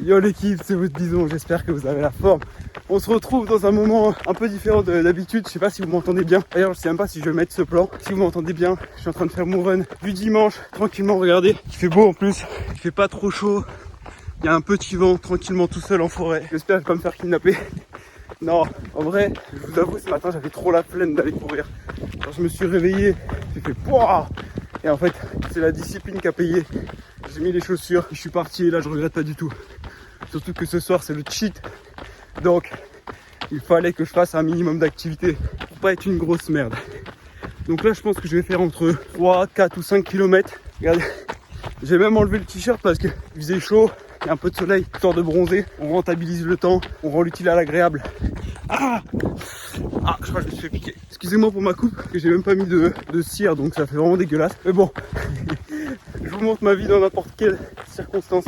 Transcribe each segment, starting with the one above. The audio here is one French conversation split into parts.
Yo l'équipe, c'est votre bison, j'espère que vous avez la forme. On se retrouve dans un moment un peu différent de d'habitude, je sais pas si vous m'entendez bien. D'ailleurs je sais même pas si je vais mettre ce plan. Si vous m'entendez bien, je suis en train de faire mon run du dimanche, tranquillement, regardez. Il fait beau en plus, il fait pas trop chaud. Il y a un petit vent, tranquillement tout seul en forêt. J'espère que je vais pas me faire kidnapper. Non, en vrai, je vous avoue, ce matin j'avais trop la flemme d'aller courir. Quand je me suis réveillé, j'ai fait pouah. Et en fait, c'est la discipline qui a payé. J'ai mis les chaussures, je suis parti et là je regrette pas du tout. Surtout que ce soir c'est le cheat. Donc il fallait que je fasse un minimum d'activité pour pas être une grosse merde. Donc là je pense que je vais faire entre 3, 4 ou 5 km. Regardez, j'ai même enlevé le t-shirt parce qu'il faisait chaud, il y a un peu de soleil, histoire de bronzer. On rentabilise le temps, on rend l'utile à l'agréable. Ah, je crois que je me suis fait piquer. Excusez-moi pour ma coupe, que j'ai même pas mis de cire, donc ça fait vraiment dégueulasse. Mais bon, je vous montre ma vie dans n'importe quelle circonstance.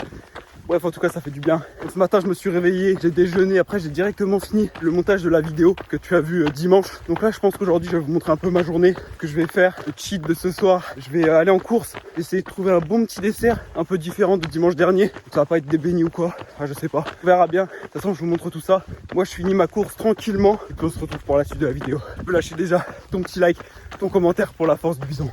Bref, en tout cas, ça fait du bien. Donc, ce matin, je me suis réveillé, j'ai déjeuné. Après, j'ai directement fini le montage de la vidéo que tu as vu dimanche. Donc là, je pense qu'aujourd'hui, je vais vous montrer un peu ma journée que je vais faire. Le cheat de ce soir, je vais aller en course, essayer de trouver un bon petit dessert, un peu différent de dimanche dernier. Ça va pas être des beignets ou quoi. Enfin, je sais pas. On verra bien. De toute façon, je vous montre tout ça. Moi, je finis ma course tranquillement. Et puis, on se retrouve pour la suite de la vidéo. Tu peux lâcher déjà ton petit like, ton commentaire pour la force du bison.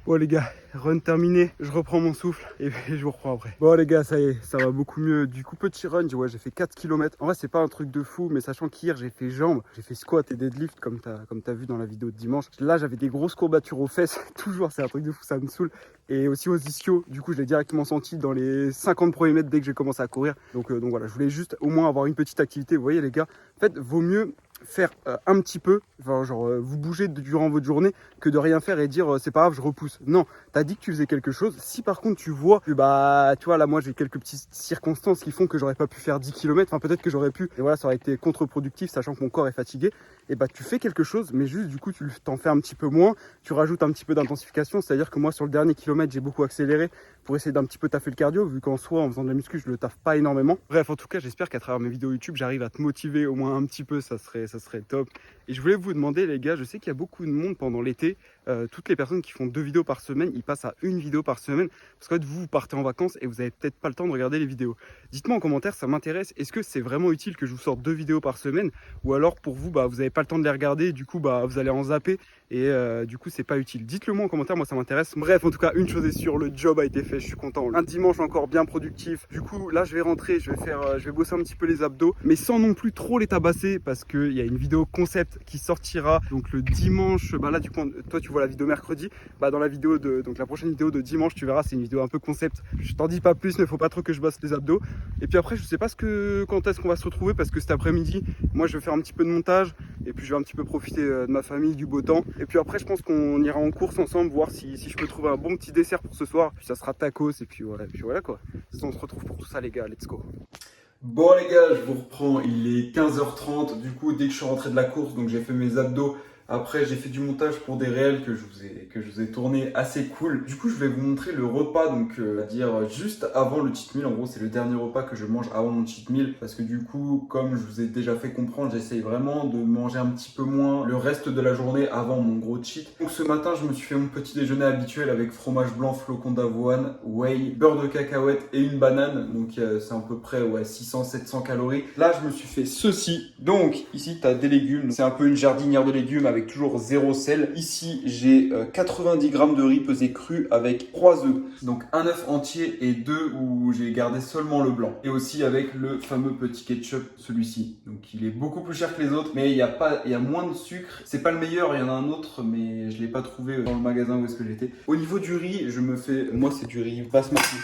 Bon les gars, run terminé, je reprends mon souffle et je vous reprends après. Bon les gars, ça y est, ça va beaucoup mieux. Du coup, petit run, ouais, j'ai fait 4 km. En vrai, c'est pas un truc de fou, mais sachant qu'hier, j'ai fait jambes, j'ai fait squat et deadlift comme t'as vu dans la vidéo de dimanche. Là, j'avais des grosses courbatures aux fesses. Toujours, c'est un truc de fou, ça me saoule. Et aussi aux ischios. Du coup, je l'ai directement senti dans les 50 premiers mètres dès que j'ai commencé à courir. Donc voilà, je voulais juste au moins avoir une petite activité. Vous voyez les gars, en fait, vaut mieux faire un petit peu, enfin genre vous bougez durant votre journée que de rien faire et dire c'est pas grave je repousse. Non, t'as dit que tu faisais quelque chose. Si par contre tu vois que bah tu vois là moi j'ai quelques petites circonstances qui font que j'aurais pas pu faire 10 km, enfin peut-être que j'aurais pu et voilà ça aurait été contre-productif sachant que mon corps est fatigué, et bah tu fais quelque chose mais juste du coup tu t'en fais un petit peu moins, tu rajoutes un petit peu d'intensification, c'est à dire que moi sur le dernier kilomètre j'ai beaucoup accéléré pour essayer d'un petit peu taffer le cardio vu qu'en soi en faisant de la muscu je le taffe pas énormément. Bref, en tout cas j'espère qu'à travers mes vidéos YouTube j'arrive à te motiver au moins un petit peu, ça serait top. Et je voulais vous demander les gars, je sais qu'il y a beaucoup de monde pendant l'été, toutes les personnes qui font 2 vidéos par semaine, ils passent à 1 vidéo par semaine parce qu'en fait vous partez en vacances et vous avez peut-être pas le temps de regarder les vidéos. Dites-moi en commentaire, ça m'intéresse, est-ce que c'est vraiment utile que je vous sorte 2 vidéos par semaine ou alors pour vous bah vous n'avez pas le temps de les regarder et du coup bah vous allez en zapper et du coup c'est pas utile. Dites-le moi en commentaire, moi ça m'intéresse. Bref, en tout cas une chose est sûre, le job a été fait, je suis content. Un dimanche encore bien productif. Du coup là je vais rentrer, je vais bosser un petit peu les abdos mais sans non plus trop les tabasser parce qu'il y a une vidéo concept qui sortira donc le dimanche. Bah là du coup toi tu vois la vidéo mercredi, bah dans la vidéo de donc la prochaine vidéo de dimanche tu verras, c'est une vidéo un peu concept. Je t'en dis pas plus, mais faut pas trop que je bosse les abdos. Et puis après je sais pas quand est-ce qu'on va se retrouver parce que cet après-midi moi je vais faire un petit peu de montage et puis je vais un petit peu profiter de ma famille, du beau temps. Et puis après je pense qu'on ira en course ensemble voir si je peux trouver un bon petit dessert pour ce soir. Puis ça sera tacos et puis voilà quoi. On se retrouve pour tout ça les gars, let's go. Bon les gars, je vous reprends, il est 15h30, du coup dès que je suis rentré de la course, donc j'ai fait mes abdos, après j'ai fait du montage pour des réels que je vous ai tourné assez cool. Du coup je vais vous montrer le repas, donc on va dire juste avant le cheat meal, en gros c'est le dernier repas que je mange avant mon cheat meal, parce que du coup comme je vous ai déjà fait comprendre, j'essaye vraiment de manger un petit peu moins le reste de la journée avant mon gros cheat. Donc ce matin je me suis fait mon petit déjeuner habituel avec fromage blanc, flocons d'avoine, whey, beurre de cacahuète et une banane, donc c'est à peu près 600-700 calories. Là je me suis fait ceci, donc ici tu as des légumes, c'est un peu une jardinière de légumes avec toujours 0 sel. Ici j'ai 90 grammes de riz pesé cru avec 3 œufs, donc un œuf entier et 2 où j'ai gardé seulement le blanc. Et aussi avec le fameux petit ketchup, celui-ci. Donc il est beaucoup plus cher que les autres, mais il y a moins de sucre. C'est pas le meilleur, il y en a un autre, mais je l'ai pas trouvé dans le magasin où est-ce que j'étais. Au niveau du riz, moi c'est du riz basmati.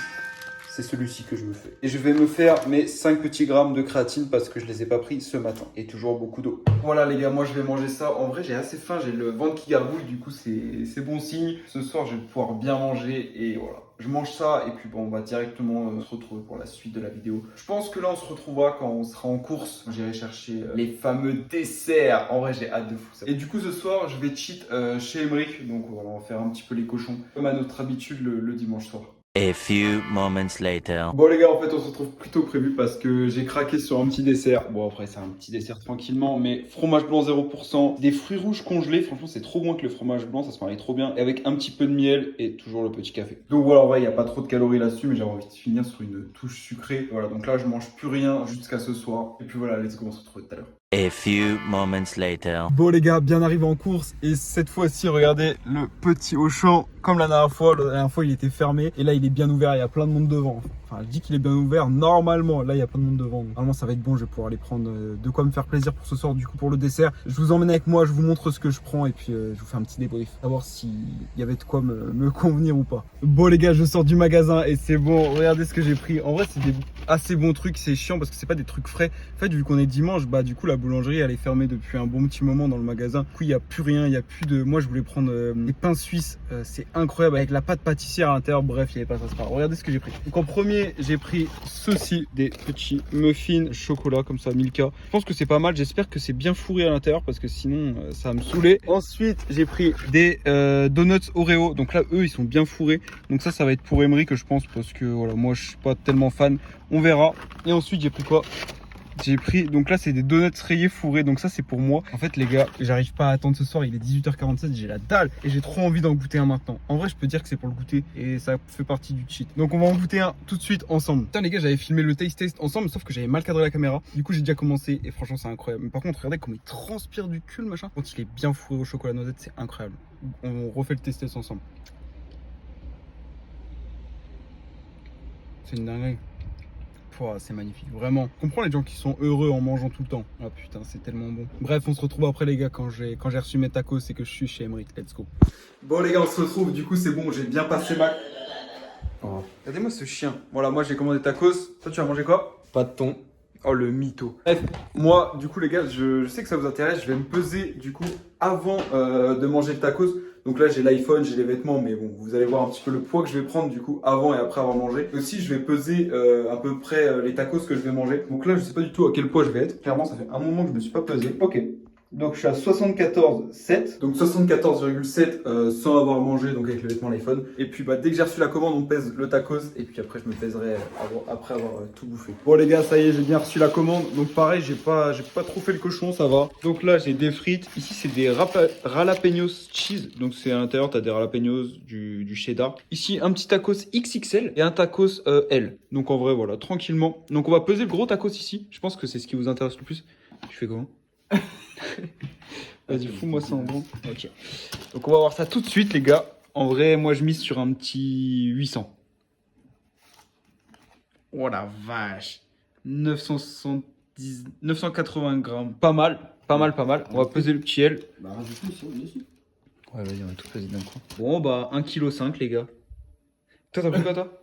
C'est celui-ci que je me fais. Et je vais me faire mes 5 petits grammes de créatine parce que je les ai pas pris ce matin. Et toujours beaucoup d'eau. Voilà les gars, moi je vais manger ça. En vrai j'ai assez faim, j'ai le ventre qui gargouille, du coup c'est bon signe. Ce soir je vais pouvoir bien manger et voilà. Je mange ça et puis bon, on va directement se retrouver pour la suite de la vidéo. Je pense que là on se retrouvera quand on sera en course. J'irai chercher les fameux desserts. En vrai j'ai hâte de fou ça. Et du coup ce soir je vais cheat chez Emeric. Donc voilà, on va faire un petit peu les cochons comme à notre habitude le dimanche soir. A few moments later. Bon les gars, en fait on se retrouve plus tôt prévu parce que j'ai craqué sur un petit dessert. Bon après c'est un petit dessert tranquillement, mais fromage blanc 0%, des fruits rouges congelés, franchement c'est trop bon avec le fromage blanc, ça se marie trop bien, et avec un petit peu de miel et toujours le petit café. Donc voilà, en vrai il n'y a pas trop de calories là-dessus, mais j'avais envie de finir sur une touche sucrée. Voilà, donc là je mange plus rien jusqu'à ce soir. Et puis voilà, let's go, on se retrouve tout à l'heure. A few moments later. Bon les gars, bien arrivé en course et cette fois-ci regardez le petit Auchan comme la dernière fois il était fermé et là il est bien ouvert, il y a plein de monde devant. Enfin je dis qu'il est bien ouvert normalement, là il y a plein de monde devant. Normalement ça va être bon, je vais pouvoir aller prendre de quoi me faire plaisir pour ce soir du coup pour le dessert. Je vous emmène avec moi, je vous montre ce que je prends et puis je vous fais un petit débrief. Savoir s'il y avait de quoi me convenir ou pas. Bon les gars, je sors du magasin et c'est bon, regardez ce que j'ai pris. En vrai c'est des assez bons trucs, c'est chiant parce que c'est pas des trucs frais. En fait vu qu'on est dimanche, bah du coup la boulangerie elle est fermée depuis un bon petit moment dans le magasin. Du coup il n'y a plus rien, il n'y a plus de... Moi je voulais prendre des pains suisses, c'est incroyable avec la pâte pâtissière à l'intérieur. Bref, il n'y avait pas ça. Regardez ce que j'ai pris. Donc en premier j'ai pris ceci, des petits muffins chocolat comme ça, Milka. Je pense que c'est pas mal, j'espère que c'est bien fourré à l'intérieur parce que sinon ça va me saouler. Ensuite j'ai pris des donuts Oreo, donc là eux ils sont bien fourrés. Donc ça va être pour Emery que je pense parce que voilà, moi je suis pas tellement fan, on verra. Et ensuite j'ai pris quoi? J'ai pris, donc là c'est des donuts rayés fourrés, donc ça c'est pour moi. En fait les gars, j'arrive pas à attendre ce soir, il est 18h47, j'ai la dalle et j'ai trop envie d'en goûter un maintenant. En vrai je peux dire que c'est pour le goûter et ça fait partie du cheat. Donc on va en goûter un tout de suite ensemble. Putain les gars, j'avais filmé le taste test ensemble sauf que j'avais mal cadré la caméra. Du coup j'ai déjà commencé et franchement c'est incroyable. Mais par contre regardez comment il transpire du cul le machin. Quand il est bien fourré au chocolat noisette, c'est incroyable. On refait le taste test ensemble. C'est une dinguerie. C'est magnifique, vraiment. Je comprends les gens qui sont heureux en mangeant tout le temps. Ah putain, c'est tellement bon. Bref, on se retrouve après les gars quand j'ai reçu mes tacos et que je suis chez Emeric. Let's go. Bon les gars, on se retrouve. Du coup, c'est bon, j'ai bien passé ma... Oh. Regardez-moi ce chien. Voilà, moi j'ai commandé tacos. Toi, tu as mangé quoi? Pas de thon. Oh le mytho. Bref, moi du coup les gars, je sais que ça vous intéresse, je vais me peser du coup avant de manger le tacos. Donc là j'ai l'iPhone, j'ai les vêtements, mais bon vous allez voir un petit peu le poids que je vais prendre du coup avant et après avoir mangé. Aussi je vais peser à peu près les tacos que je vais manger. Donc là je sais pas du tout à quel poids je vais être. Clairement ça fait un moment que je me suis pas pesé. Ok. Donc je suis à 74,7. Donc 74,7 sans avoir mangé, donc avec le vêtement l'iPhone. Et puis bah dès que j'ai reçu la commande, on pèse le tacos. Et puis après je me pèserai après avoir tout bouffé. Bon les gars, ça y est, j'ai bien reçu la commande. Donc pareil, j'ai pas trop fait le cochon, ça va. Donc là j'ai des frites. Ici c'est des jalapenos cheese. Donc c'est à l'intérieur, t'as des jalapenos, du cheddar. Ici un petit tacos XXL et un tacos L. Donc en vrai voilà, tranquillement. Donc on va peser le gros tacos ici. Je pense que c'est ce qui vous intéresse le plus. Je fais comment? Vas-y, fous-moi ça en bon. Ok. Donc on va voir ça tout de suite, les gars. En vrai, moi je mise sur un petit 800. Oh la vache. 980 grammes. Pas mal, pas mal, pas mal. On va peser le petit L. Bah, rajoute-le aussi. Ouais, vas-y, on va tout peser d'un coup. Bon, bah 1,5 kg, les gars. Toi, t'as pris quoi, toi?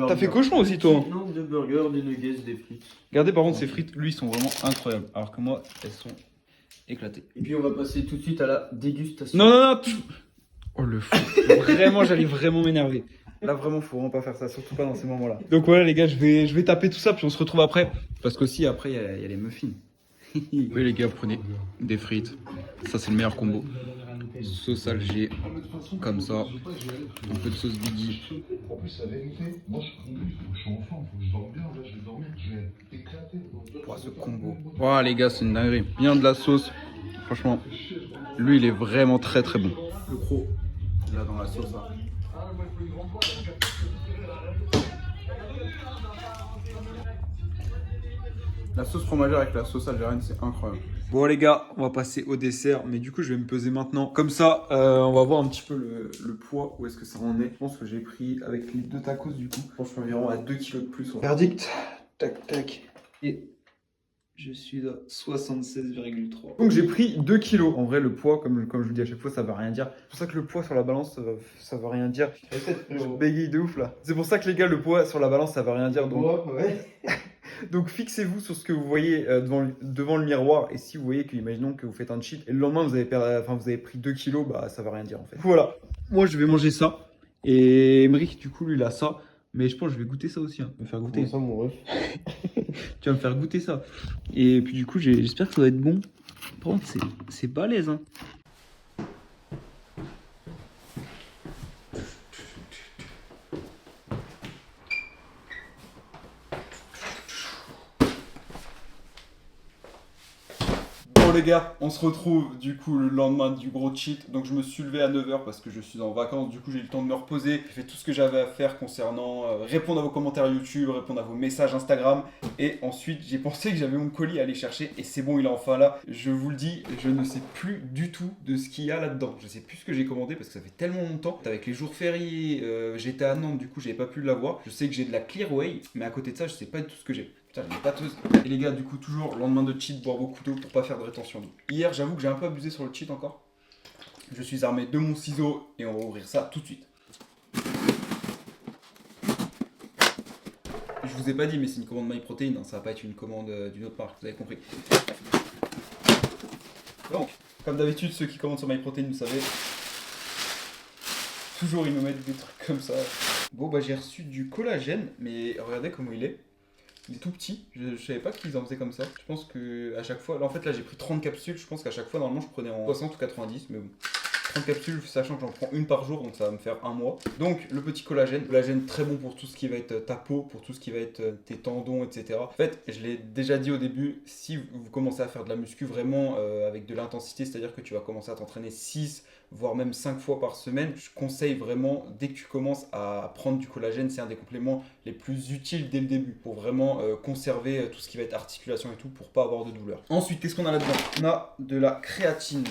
T'as fait cochon aussi, toi? Non, 2 burgers, des nuggets, des frites. Regardez, par contre, ces frites, lui, sont vraiment incroyables. Alors que moi, elles sont éclatées. Et puis on va passer tout de suite à la dégustation. Non, non, non. Oh le fou. Vraiment, j'allais vraiment m'énerver. Là, vraiment, faut vraiment pas faire ça, surtout pas dans ces moments-là. Donc voilà, les gars, je vais taper tout ça, puis on se retrouve après. Parce qu'aussi, après, il y a les muffins. Oui, les gars, prenez des frites. Ça, c'est le meilleur combo. Sauce Alger, comme ça. Un peu de sauce Biggie. En plus, la vérité, moi je suis enfant, faut que je dorme bien, là je vais dormir, je vais éclater. Oh, ce combo. Voilà, les gars, c'est une dinguerie. Bien de la sauce. Franchement, lui, il est vraiment très très bon. Le croc, là dans la sauce, là. La sauce fromagère avec la sauce algérienne, c'est incroyable. Bon les gars, on va passer au dessert, mais du coup je vais me peser maintenant. Comme ça, on va voir un petit peu le poids, où est-ce que ça en est. Je pense que j'ai pris avec les 2 tacos du coup. Je pense que je suis environ à 2 kg de plus. Verdict, tac tac. Et je suis à 76,3. Donc j'ai pris 2 kilos. En vrai le poids, comme je vous dis à chaque fois, ça veut rien dire. C'est pour ça que le poids sur la balance, ça veut rien dire. Je bégaye de ouf là. C'est pour ça que les gars, le poids sur la balance, ça veut rien dire. Donc... Ouais. Donc fixez-vous sur ce que vous voyez devant le miroir, et si vous voyez que, imaginons que vous faites un cheat et le lendemain vous avez pris 2 kilos, bah ça veut rien dire en fait. Voilà, moi je vais manger ça et Emeric du coup lui il a ça, mais je pense que je vais goûter ça aussi, hein. Je vais me faire goûter. Ça, mon ref. Tu vas me faire goûter ça. Et puis du coup j'espère que ça va être bon. Par contre c'est balèze hein. les gars, on se retrouve du coup le lendemain du gros cheat. Donc je me suis levé à 9h parce que je suis en vacances. Du coup j'ai eu le temps de me reposer. J'ai fait tout ce que j'avais à faire concernant répondre à vos commentaires YouTube, répondre à vos messages Instagram. Et ensuite j'ai pensé que j'avais mon colis à aller chercher. Et c'est bon, il est enfin là. Je vous le dis, je ne sais plus du tout de ce qu'il y a là-dedans. Je sais plus ce que j'ai commandé parce que ça fait tellement longtemps. Avec les jours fériés, j'étais à Nantes, du coup j'avais pas pu l'avoir. Je sais que j'ai de la Clearway, mais à côté de ça je sais pas du tout ce que j'ai. Putain, j'ai une pâteuse. Et les gars, du coup, toujours lendemain de cheat, boire beaucoup d'eau pour pas faire de rétention d'eau. Hier, j'avoue que j'ai un peu abusé sur le cheat encore. Je suis armé de mon ciseau et on va ouvrir ça tout de suite. Je vous ai pas dit, mais c'est une commande MyProtein, hein, ça va pas être une commande d'une autre marque, vous avez compris. Donc, comme d'habitude, ceux qui commandent sur MyProtein, vous savez, toujours ils me mettent des trucs comme ça. Bon, bah j'ai reçu du collagène, mais regardez comment il est. Il est tout petit, je savais pas qu'ils en faisaient comme ça. Je pense que à chaque fois, là en fait là j'ai pris 30 capsules, je pense qu'à chaque fois normalement je prenais en 60 ou 90, mais bon. 30 capsules, sachant que j'en prends une par jour, donc ça va me faire un mois. Donc le petit collagène très bon pour tout ce qui va être ta peau, pour tout ce qui va être tes tendons, etc. En fait, je l'ai déjà dit au début, si vous commencez à faire de la muscu vraiment avec de l'intensité, c'est-à-dire que tu vas commencer à t'entraîner 6 voire même 5 fois par semaine, je conseille vraiment, dès que tu commences à prendre du collagène, c'est un des compléments les plus utiles dès le début, pour vraiment conserver tout ce qui va être articulation et tout, pour pas avoir de douleur. Ensuite, qu'est-ce qu'on a là-dedans? On a de la créatine.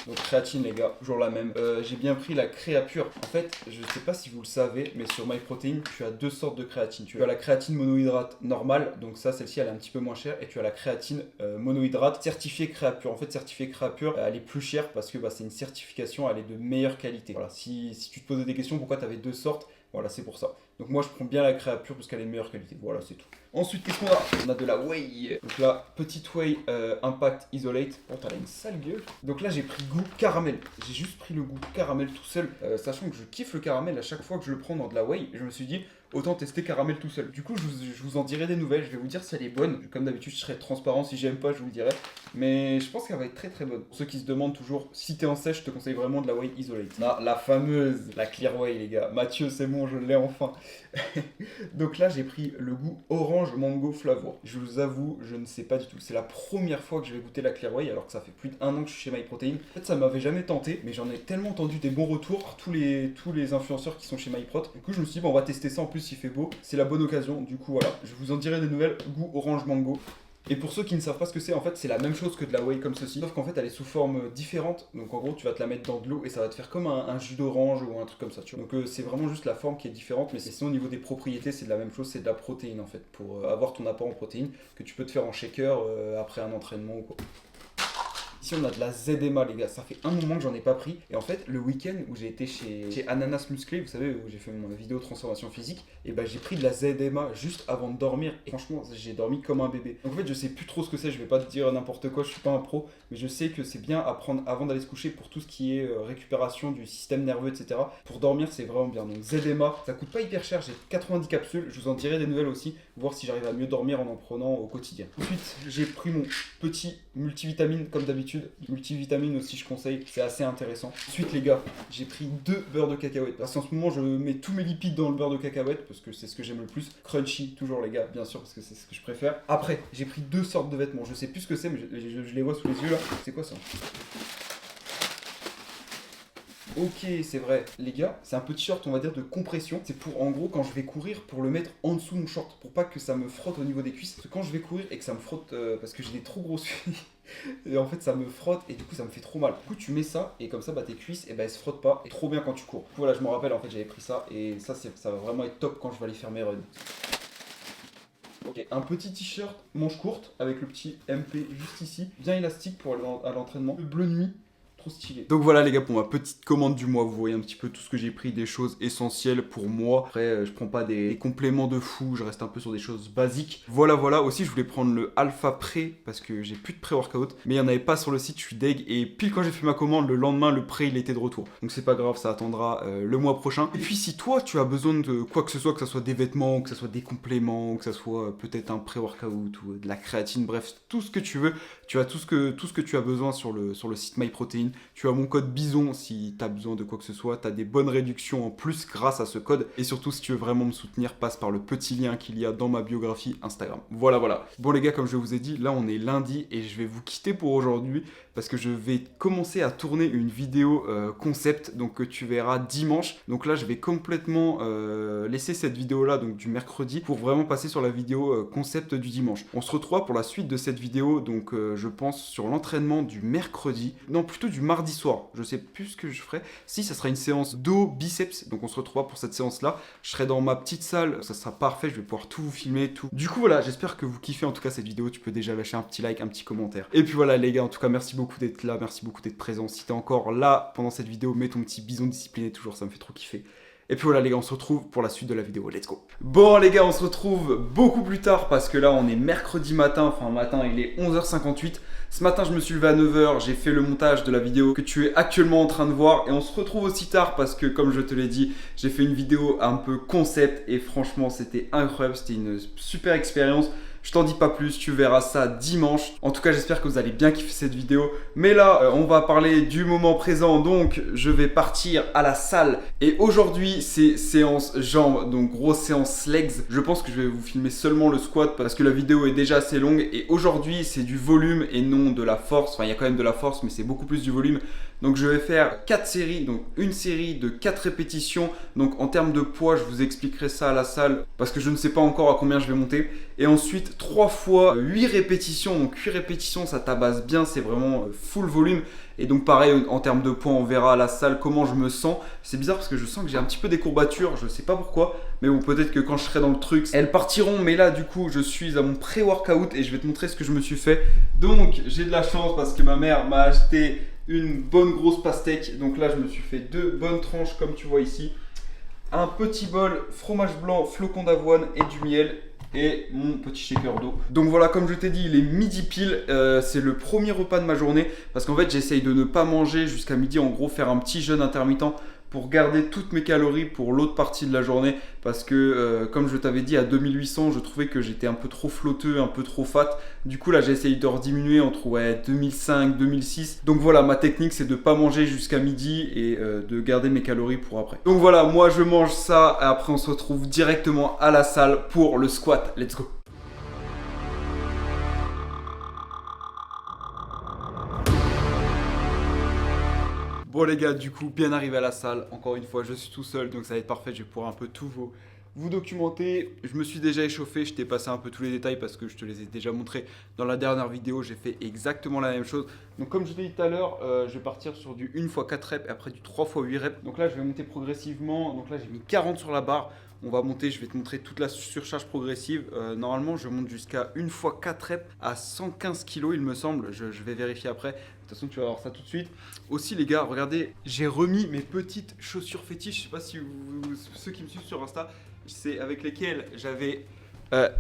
Donc créatine les gars, toujours la même. J'ai bien pris la Créapure. En fait, je sais pas si vous le savez, mais sur MyProtein, tu as deux sortes de créatine. Tu as la créatine monohydrate normale, donc ça, celle-ci, elle est un petit peu moins chère, et tu as la créatine monohydrate certifiée Créapure. En fait, certifiée Créapure, elle est plus chère parce que c'est une certification, elle est de meilleure qualité. Voilà, si tu te posais des questions, pourquoi tu avais deux sortes, voilà, c'est pour ça. Donc moi, je prends bien la Créapure parce qu'elle est de meilleure qualité. Voilà, c'est tout. Ensuite, qu'est-ce qu'on a? On a de la Whey. Donc là, petite Whey Impact Isolate. Oh, t'as une sale gueule. Donc là, j'ai pris goût caramel. J'ai juste pris le goût caramel tout seul. Sachant que je kiffe le caramel à chaque fois que je le prends dans de la Whey. Je me suis dit, autant tester caramel tout seul. Du coup, je vous en dirai des nouvelles. Je vais vous dire si elle est bonne. Comme d'habitude, je serai transparent. Si j'aime pas, je vous le dirai. Mais je pense qu'elle va être très très bonne. Pour ceux qui se demandent toujours, si t'es en sèche, je te conseille vraiment de la Whey Isolate. Là, la fameuse, la Clear Whey, les gars. Mathieu, c'est bon, je l'ai enfin. Donc là, j'ai pris le goût orange mango flavour. Je vous avoue, je ne sais pas du tout. C'est la première fois que je vais goûter la Clear Whey, alors que ça fait plus d'1 an que je suis chez MyProtein. En fait, ça m'avait jamais tenté, mais j'en ai tellement entendu des bons retours par tous les influenceurs qui sont chez MyProt. Du coup, je me suis dit, bon, on va tester ça. En plus, il fait beau. C'est la bonne occasion. Du coup, voilà. Je vous en dirai des nouvelles. Goût orange mango. Et pour ceux qui ne savent pas ce que c'est, en fait, c'est la même chose que de la whey comme ceci, sauf qu'en fait, elle est sous forme différente. Donc en gros, tu vas te la mettre dans de l'eau et ça va te faire comme un jus d'orange ou un truc comme ça, tu vois. Donc c'est vraiment juste la forme qui est différente, mais sinon au niveau des propriétés, c'est de la même chose, c'est de la protéine en fait, pour avoir ton apport en protéines que tu peux te faire en shaker après un entraînement ou quoi. Ici on a de la ZMA les gars, ça fait un moment que j'en ai pas pris. Et en fait le week-end où j'ai été chez Ananas Musclé, vous savez, où j'ai fait mon vidéo transformation physique, et j'ai pris de la ZMA juste avant de dormir. Et franchement j'ai dormi comme un bébé. Donc en fait je sais plus trop ce que c'est, je vais pas te dire n'importe quoi, je suis pas un pro. Mais je sais que c'est bien à prendre avant d'aller se coucher pour tout ce qui est récupération du système nerveux, etc. Pour dormir c'est vraiment bien. Donc ZMA, ça coûte pas hyper cher, j'ai 90 capsules, je vous en dirai des nouvelles aussi, voir si j'arrive à mieux dormir en prenant au quotidien. Ensuite j'ai pris mon petit multivitamine comme d'habitude. Multivitamine aussi je conseille, c'est assez intéressant. Ensuite les gars, j'ai pris 2 beurres de cacahuètes. Parce qu'en ce moment je mets tous mes lipides dans le beurre de cacahuètes parce que c'est ce que j'aime le plus. Crunchy toujours les gars, bien sûr parce que c'est ce que je préfère. Après, j'ai pris 2 sortes de vêtements. Je sais plus ce que c'est mais je les vois sous les yeux là. C'est quoi ça? Ok, c'est vrai. Les gars, c'est un petit short, on va dire, de compression. C'est pour, en gros, quand je vais courir, pour le mettre en dessous de mon short, pour pas que ça me frotte au niveau des cuisses. Parce que quand je vais courir et que ça me frotte, parce que j'ai des trop grosses cuisses, et en fait ça me frotte et du coup ça me fait trop mal. Du coup tu mets ça et comme ça tes cuisses elles se frottent pas. Et trop bien quand tu cours. Du coup voilà, je me rappelle en fait j'avais pris ça et ça va vraiment être top quand je vais aller faire mes runs. Ok, un petit t-shirt manche courte avec le petit MP juste ici, bien élastique pour aller à l'entraînement. Le bleu nuit. Trop stylé. Donc voilà les gars pour ma petite commande du mois, vous voyez un petit peu tout ce que j'ai pris, des choses essentielles pour moi. Après je prends pas des compléments de fou, je reste un peu sur des choses basiques. Voilà aussi je voulais prendre le Alpha Pré parce que j'ai plus de pré-workout, mais il y en avait pas sur le site, je suis deg et pile quand j'ai fait ma commande le lendemain le pré il était de retour. Donc c'est pas grave, ça attendra le mois prochain. Et puis si toi tu as besoin de quoi que ce soit des vêtements, que ce soit des compléments, que ce soit peut-être un pré-workout ou de la créatine, bref tout ce que tu veux, tu as tout ce que tu as besoin sur le site MyProtein. discipline. Tu as mon code BISON si tu as besoin de quoi que ce soit. Tu as des bonnes réductions en plus grâce à ce code. Et surtout, si tu veux vraiment me soutenir, passe par le petit lien qu'il y a dans ma biographie Instagram. Voilà, voilà. Bon les gars, comme je vous ai dit, là on est lundi et je vais vous quitter pour aujourd'hui parce que je vais commencer à tourner une vidéo concept donc que tu verras dimanche. Donc là, je vais complètement laisser cette vidéo-là, donc du mercredi, pour vraiment passer sur la vidéo concept du dimanche. On se retrouve pour la suite de cette vidéo, donc je pense sur l'entraînement du mercredi, non plutôt du mardi soir. Je sais plus ce que je ferai. Si, ça sera une séance dos biceps, donc on se retrouvera pour cette séance-là. Je serai dans ma petite salle, ça sera parfait, je vais pouvoir tout vous filmer, tout. Du coup voilà, j'espère que vous kiffez en tout cas cette vidéo. Tu peux déjà lâcher un petit like, un petit commentaire. Et puis voilà les gars, en tout cas merci beaucoup d'être là, merci beaucoup d'être présent. Si t'es encore là pendant cette vidéo, mets ton petit bison discipliné toujours, ça me fait trop kiffer. Et puis voilà les gars, on se retrouve pour la suite de la vidéo, let's go. Bon les gars, on se retrouve beaucoup plus tard parce que là on est mercredi matin, enfin matin il est 11h58. Ce matin je me suis levé à 9h, j'ai fait le montage de la vidéo que tu es actuellement en train de voir. Et on se retrouve aussi tard parce que comme je te l'ai dit, j'ai fait une vidéo un peu concept. Et franchement c'était incroyable, c'était une super expérience. Je t'en dis pas plus, tu verras ça dimanche. En tout cas, j'espère que vous allez bien kiffer cette vidéo. Mais là, on va parler du moment présent. Donc, je vais partir à la salle. Et aujourd'hui, c'est séance jambes, donc grosse séance legs. Je pense que je vais vous filmer seulement le squat parce que la vidéo est déjà assez longue. Et aujourd'hui, c'est du volume et non de la force. Enfin, il y a quand même de la force, mais c'est beaucoup plus du volume. Donc je vais faire 4 séries, donc une série de 4 répétitions. Donc en termes de poids, je vous expliquerai ça à la salle parce que je ne sais pas encore à combien je vais monter. Et ensuite 3 fois 8 répétitions, donc 8 répétitions ça tabasse bien, c'est vraiment full volume. Et donc pareil en termes de poids, on verra à la salle comment je me sens. C'est bizarre parce que je sens que j'ai un petit peu des courbatures, je sais pas pourquoi. Mais bon, peut-être que quand je serai dans le truc, elles partiront. Mais là du coup, je suis à mon pré-workout et je vais te montrer ce que je me suis fait. Donc j'ai de la chance parce que ma mère m'a acheté une bonne grosse pastèque. Donc là je me suis fait 2 bonnes tranches comme tu vois ici. Un petit bol fromage blanc, flocons d'avoine et du miel. Et mon petit shaker d'eau. Donc voilà, comme je t'ai dit, il est midi pile. C'est le premier repas de ma journée. Parce qu'en fait j'essaye de ne pas manger jusqu'à midi. En gros faire un petit jeûne intermittent pour garder toutes mes calories pour l'autre partie de la journée. Parce que comme je t'avais dit, à 2800 je trouvais que j'étais un peu trop flotteux, un peu trop fat. Du coup là j'essaye de rediminuer entre 2005, 2006. Donc voilà, ma technique c'est de ne pas manger jusqu'à midi et de garder mes calories pour après. Donc voilà, moi je mange ça et après on se retrouve directement à la salle pour le squat. Let's go. Bon les gars, du coup, bien arrivé à la salle. Encore une fois, je suis tout seul, donc ça va être parfait. Je vais pouvoir un peu tout vous documenter. Je me suis déjà échauffé, je t'ai passé un peu tous les détails parce que je te les ai déjà montrés dans la dernière vidéo. J'ai fait exactement la même chose. Donc comme je l'ai dit tout à l'heure, je vais partir sur du 1 x 4 reps et après du 3 x 8 reps. Donc là, je vais monter progressivement. Donc là, j'ai mis 40 sur la barre. On va monter, je vais te montrer toute la surcharge progressive. Normalement, je monte jusqu'à 1 x 4 reps à 115 kg, il me semble. Je vais vérifier après. De toute façon, tu vas voir ça tout de suite. Aussi, les gars, regardez, j'ai remis mes petites chaussures fétiches. Je sais pas si ceux qui me suivent sur Insta, c'est avec lesquelles j'avais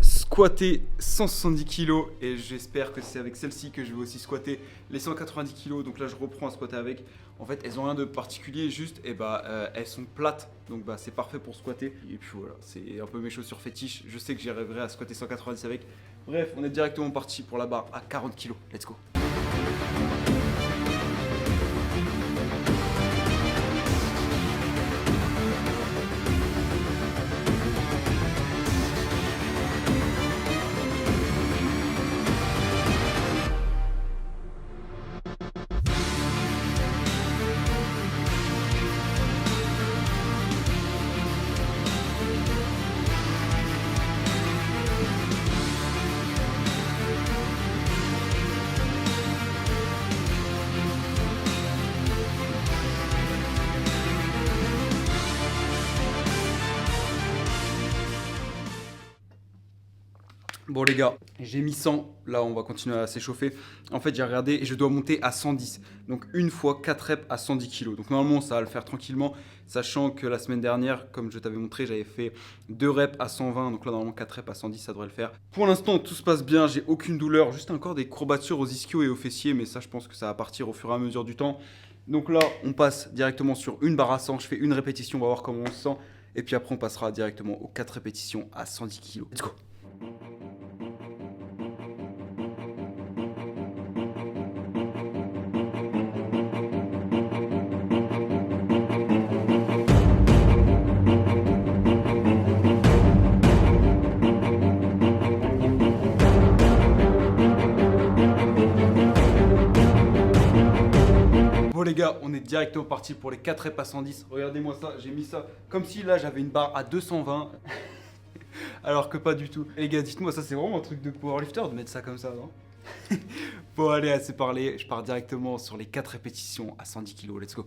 squatté 170 kg. Et j'espère que c'est avec celle-ci que je vais aussi squatter les 190 kg. Donc là, je reprends à squatter avec. En fait, elles ont rien de particulier, juste, elles sont plates. Donc c'est parfait pour squatter. Et puis voilà, c'est un peu mes chaussures fétiches. Je sais que j'y arriverai à squatter 190 avec. Bref, on est directement parti pour la barre à 40 kg. Let's go. Bon les gars, j'ai mis 100, là on va continuer à s'échauffer. En fait j'ai regardé et je dois monter à 110. Donc 1 fois 4 reps à 110 kg. Donc normalement ça va le faire tranquillement. Sachant que la semaine dernière, comme je t'avais montré, j'avais fait 2 reps à 120. Donc là normalement 4 reps à 110 ça devrait le faire. Pour l'instant tout se passe bien, j'ai aucune douleur. Juste encore des courbatures aux ischios et aux fessiers. Mais ça je pense que ça va partir au fur et à mesure du temps. Donc là on passe directement sur une barre à 100. Je fais une répétition, on va voir comment on se sent. Et puis après on passera directement aux 4 répétitions à 110 kg. Let's go. gars, on est directement parti pour les 4 reps à 110. Regardez-moi ça, j'ai mis ça comme si là j'avais une barre à 220. Alors que pas du tout. Et les gars, dites-moi, ça c'est vraiment un truc de powerlifter de mettre ça comme ça, non? Bon allez, assez parlé, je pars directement sur les 4 répétitions à 110 kg, let's go.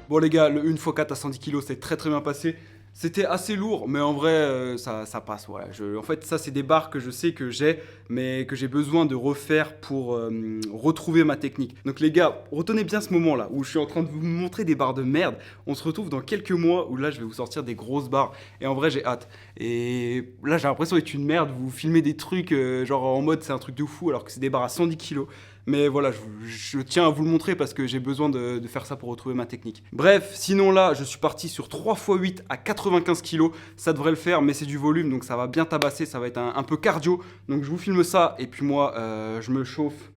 Bon les gars, le 1x4 à 110 kg c'est très bien passé. C'était assez lourd, mais en vrai ça passe. Voilà. En fait ça c'est des barres que je sais que j'ai, mais que j'ai besoin de refaire pour retrouver ma technique. Donc les gars, retenez bien ce moment là où je suis en train de vous montrer des barres de merde. On se retrouve dans quelques mois où là je vais vous sortir des grosses barres. Et en vrai j'ai hâte. Et là j'ai l'impression d'être une merde, vous filmez des trucs genre en mode c'est un truc de fou alors que c'est des barres à 110 kg. Mais voilà, je tiens à vous le montrer parce que j'ai besoin de faire ça pour retrouver ma technique. Bref, sinon là, je suis parti sur 3x8 à 95 kg. Ça devrait le faire, mais c'est du volume, donc ça va bien tabasser. Ça va être un peu cardio. Donc je vous filme ça et puis moi, je me chauffe.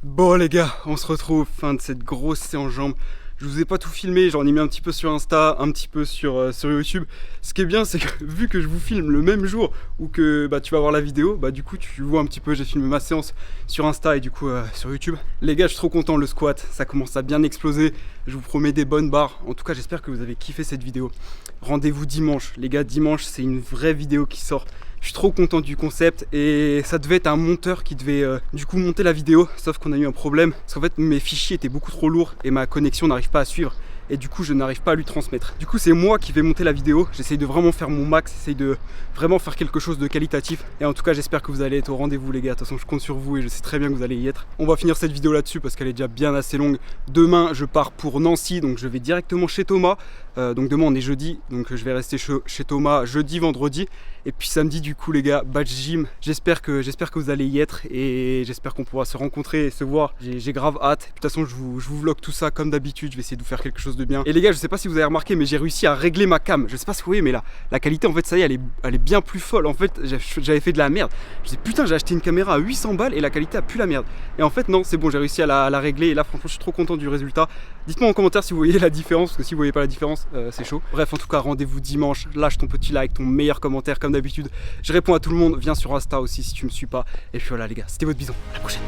Bon les gars, on se retrouve, fin de cette grosse séance jambes. Je vous ai pas tout filmé, j'en ai mis un petit peu sur Insta, un petit peu sur YouTube. Ce qui est bien, c'est que vu que je vous filme le même jour où que tu vas voir la vidéo, du coup tu vois un petit peu, j'ai filmé ma séance sur Insta et du coup sur YouTube. Les gars, je suis trop content, le squat, ça commence à bien exploser. Je vous promets des bonnes barres. En tout cas, j'espère que vous avez kiffé cette vidéo. Rendez-vous dimanche. Les gars, dimanche, c'est une vraie vidéo qui sort. Je suis trop content du concept et ça devait être un monteur qui devait du coup monter la vidéo, sauf qu'on a eu un problème parce qu'en fait mes fichiers étaient beaucoup trop lourds et ma connexion n'arrive pas à suivre et du coup je n'arrive pas à lui transmettre. Du coup c'est moi qui vais monter la vidéo, j'essaye de vraiment faire mon max, j'essaye de vraiment faire quelque chose de qualitatif et en tout cas j'espère que vous allez être au rendez-vous les gars. De toute façon je compte sur vous et je sais très bien que vous allez y être. On va finir cette vidéo là-dessus parce qu'elle est déjà bien assez longue. Demain je pars pour Nancy, donc je vais directement chez Thomas. Donc demain on est jeudi, donc je vais rester chez Thomas jeudi, vendredi. Et puis samedi du coup les gars, batch gym. J'espère que vous allez y être et j'espère qu'on pourra se rencontrer et se voir. J'ai grave hâte. De toute façon je vous vlog tout ça comme d'habitude. Je vais essayer de vous faire quelque chose de bien. Et les gars, je sais pas si vous avez remarqué, mais j'ai réussi à régler ma cam. Je sais pas si vous voyez, mais la qualité en fait ça y est, elle est bien plus folle. En fait j'avais fait de la merde. Je dis putain, j'ai acheté une caméra à 800 balles et la qualité a plus la merde. Et en fait non, c'est bon, j'ai réussi à la régler et là franchement je suis trop content du résultat. Dites-moi en commentaire si vous voyez la différence, parce que si vous voyez pas la différence c'est chaud. Bref, en tout cas rendez-vous dimanche. Lâche ton petit like, ton meilleur commentaire comme d'habitude. Je réponds à tout le monde, viens sur Insta aussi si tu me suis pas. Et puis voilà les gars, c'était votre bison, à la prochaine.